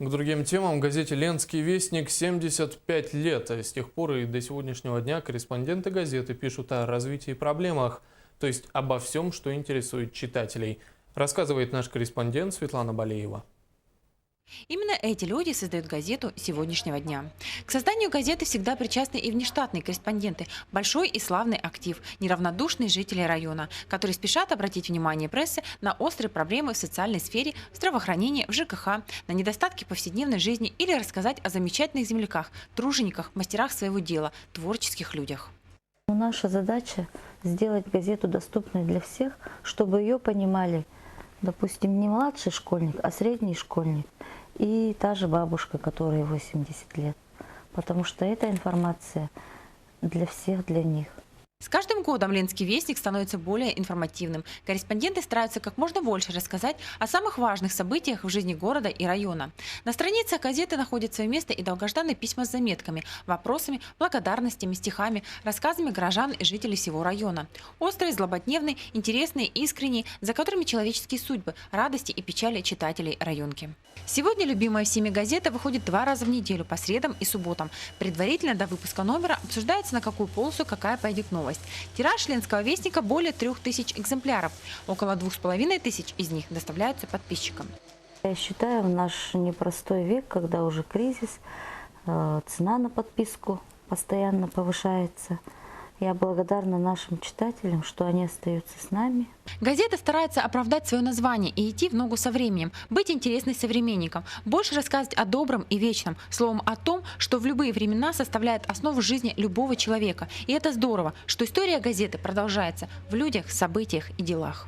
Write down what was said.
К другим темам. Газете «Ленский вестник» 75 лет. А с тех пор и до сегодняшнего дня корреспонденты газеты пишут о развитии и проблемах, то есть обо всем, что интересует читателей. Рассказывает наш корреспондент Светлана Балеева. Именно эти люди создают газету сегодняшнего дня. К созданию газеты всегда причастны и внештатные корреспонденты, большой и славный актив, неравнодушные жители района, которые спешат обратить внимание прессы на острые проблемы в социальной сфере, в здравоохранении, в ЖКХ, на недостатки повседневной жизни или рассказать о замечательных земляках, тружениках, мастерах своего дела, творческих людях. Наша задача сделать газету доступной для всех, чтобы ее понимали, допустим, не младший школьник, а средний школьник и та же бабушка, которой 80 лет. Потому что эта информация для всех, для них. С каждым годом «Ленский вестник» становится более информативным. Корреспонденты стараются как можно больше рассказать о самых важных событиях в жизни города и района. На страницах газеты находят свое место и долгожданные письма с заметками, вопросами, благодарностями, стихами, рассказами горожан и жителей всего района. Острые, злободневные, интересные, искренние, за которыми человеческие судьбы, радости и печали читателей районки. Сегодня любимая всеми газета выходит 2 раза в неделю, по средам и субботам. Предварительно до выпуска номера обсуждается, на какую полосу какая пойдет новость. Тираж «Ленского вестника» более 3000 экземпляров. Около 2500 из них доставляются подписчикам. Я считаю, в наш непростой век, когда уже кризис, цена на подписку постоянно повышается. Я благодарна нашим читателям, что они остаются с нами. Газета старается оправдать свое название и идти в ногу со временем, быть интересной современникам, больше рассказывать о добром и вечном, словом о том, что в любые времена составляет основу жизни любого человека. И это здорово, что история газеты продолжается в людях, событиях и делах.